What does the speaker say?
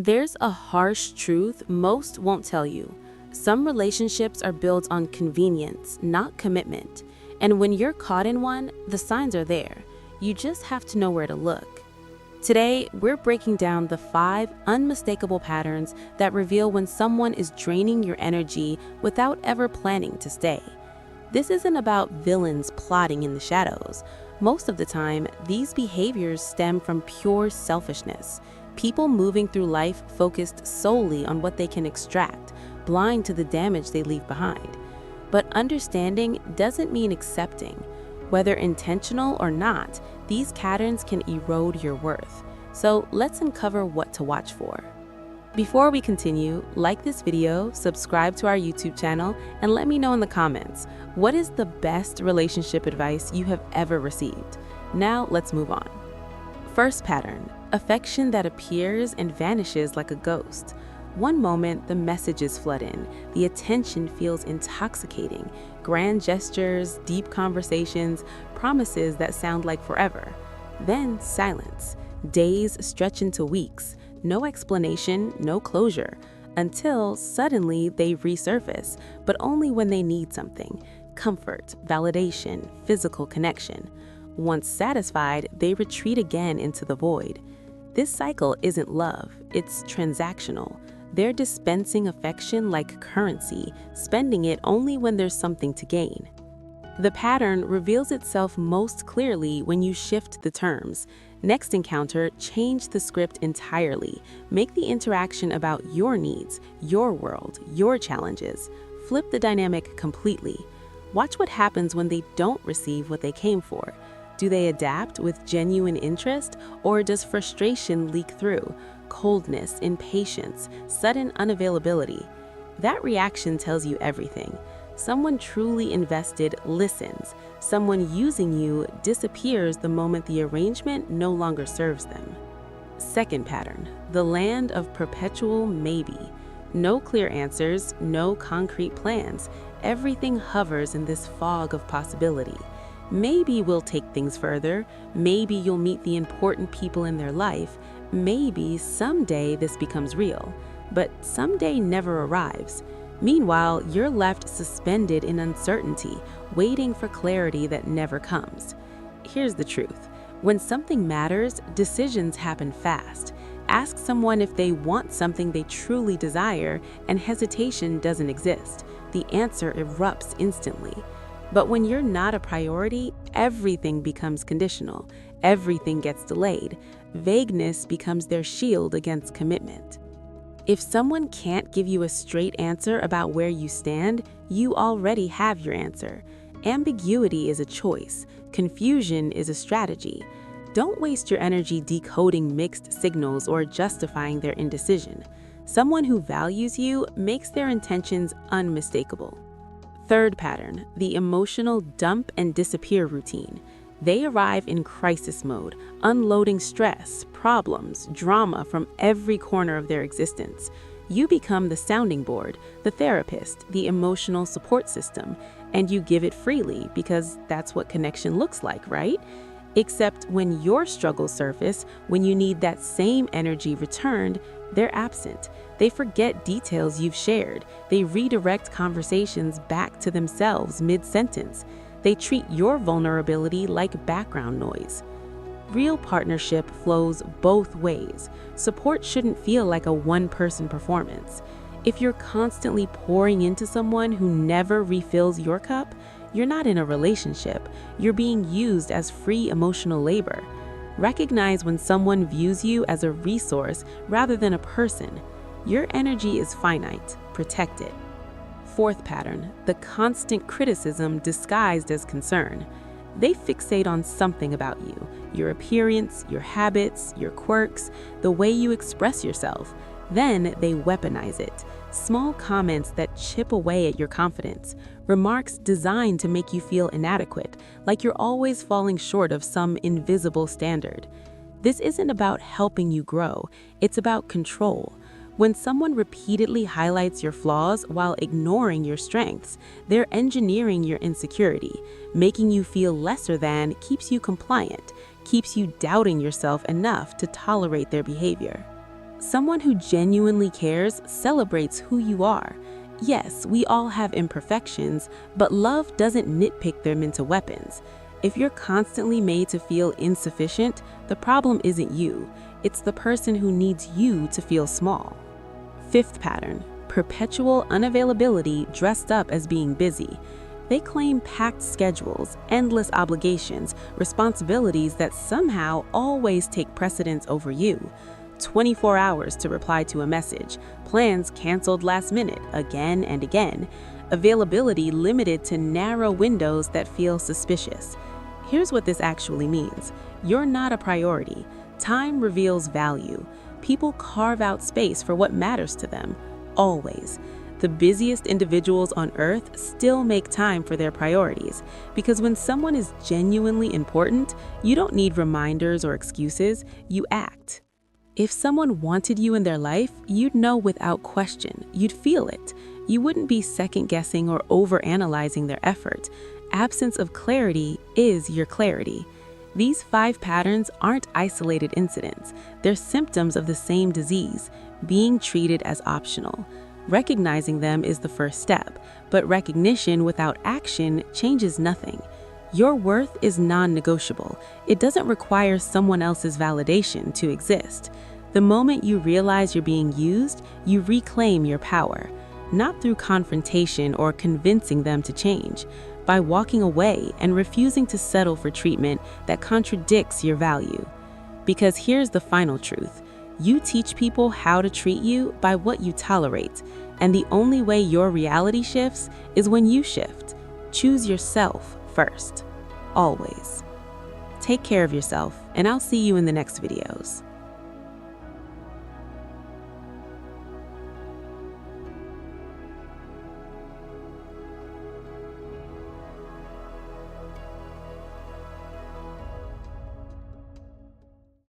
There's a harsh truth most won't tell you. Some relationships are built on convenience, not commitment. And when you're caught in one, the signs are there. You just have to know where to look. Today, we're breaking down the 5 unmistakable patterns that reveal when someone is draining your energy without ever planning to stay. This isn't about villains plotting in the shadows. Most of the time, these behaviors stem from pure selfishness. People moving through life focused solely on what they can extract, blind to the damage they leave behind. But understanding doesn't mean accepting. Whether intentional or not, these patterns can erode your worth. So let's uncover what to watch for. Before we continue, like this video, subscribe to our YouTube channel, and let me know in the comments, what is the best relationship advice you have ever received? Now let's move on. First pattern, affection that appears and vanishes like a ghost. One moment, the messages flood in. The attention feels intoxicating. Grand gestures, deep conversations, promises that sound like forever. Then silence. Days stretch into weeks. No explanation, no closure. Until suddenly they resurface, but only when they need something. Comfort, validation, physical connection. Once satisfied, they retreat again into the void. This cycle isn't love, it's transactional. They're dispensing affection like currency, spending it only when there's something to gain. The pattern reveals itself most clearly when you shift the terms. Next encounter, change the script entirely. Make the interaction about your needs, your world, your challenges. Flip the dynamic completely. Watch what happens when they don't receive what they came for. Do they adapt with genuine interest, or does frustration leak through? Coldness, impatience, sudden unavailability. That reaction tells you everything. Someone truly invested listens. Someone using you disappears the moment the arrangement no longer serves them. Second pattern, the land of perpetual maybe. No clear answers, no concrete plans. Everything hovers in this fog of possibility. Maybe we'll take things further. Maybe you'll meet the important people in their life. Maybe someday this becomes real. But someday never arrives. Meanwhile, you're left suspended in uncertainty, waiting for clarity that never comes. Here's the truth. When something matters, decisions happen fast. Ask someone if they want something they truly desire, and hesitation doesn't exist. The answer erupts instantly. But when you're not a priority, everything becomes conditional. Everything gets delayed. Vagueness becomes their shield against commitment. If someone can't give you a straight answer about where you stand, you already have your answer. Ambiguity is a choice. Confusion is a strategy. Don't waste your energy decoding mixed signals or justifying their indecision. Someone who values you makes their intentions unmistakable. Third pattern, the emotional dump and disappear routine. They arrive in crisis mode, unloading stress, problems, drama from every corner of their existence. You become the sounding board, the therapist, the emotional support system, and you give it freely because that's what connection looks like, right? Except when your struggles surface, when you need that same energy returned, they're absent. They forget details you've shared. They redirect conversations back to themselves mid-sentence. They treat your vulnerability like background noise. Real partnership flows both ways. Support shouldn't feel like a one-person performance. If you're constantly pouring into someone who never refills your cup, you're not in a relationship. You're being used as free emotional labor. Recognize when someone views you as a resource rather than a person. Your energy is finite. Protect it. Fourth pattern, the constant criticism disguised as concern. They fixate on something about you, your appearance, your habits, your quirks, the way you express yourself. Then they weaponize it. Small comments that chip away at your confidence. Remarks designed to make you feel inadequate, like you're always falling short of some invisible standard. This isn't about helping you grow, it's about control. When someone repeatedly highlights your flaws while ignoring your strengths, they're engineering your insecurity. Making you feel lesser than keeps you compliant, keeps you doubting yourself enough to tolerate their behavior. Someone who genuinely cares celebrates who you are. Yes, we all have imperfections, but love doesn't nitpick them into weapons. If you're constantly made to feel insufficient, the problem isn't you. It's the person who needs you to feel small. Fifth pattern, perpetual unavailability dressed up as being busy. They claim packed schedules, endless obligations, responsibilities that somehow always take precedence over you. 24 hours to reply to a message, plans canceled last minute again and again, availability limited to narrow windows that feel suspicious. Here's what this actually means. You're not a priority. Time reveals value. People carve out space for what matters to them, always. The busiest individuals on earth still make time for their priorities, because when someone is genuinely important, you don't need reminders or excuses, you act. If someone wanted you in their life, you'd know without question. You'd feel it. You wouldn't be second-guessing or overanalyzing their effort. Absence of clarity is your clarity. These 5 patterns aren't isolated incidents. They're symptoms of the same disease, being treated as optional. Recognizing them is the first step, but recognition without action changes nothing. Your worth is non-negotiable. It doesn't require someone else's validation to exist. The moment you realize you're being used, you reclaim your power, not through confrontation or convincing them to change, by walking away and refusing to settle for treatment that contradicts your value. Because here's the final truth. You teach people how to treat you by what you tolerate, and the only way your reality shifts is when you shift. Choose yourself first, always. Take care of yourself, and I'll see you in the next videos.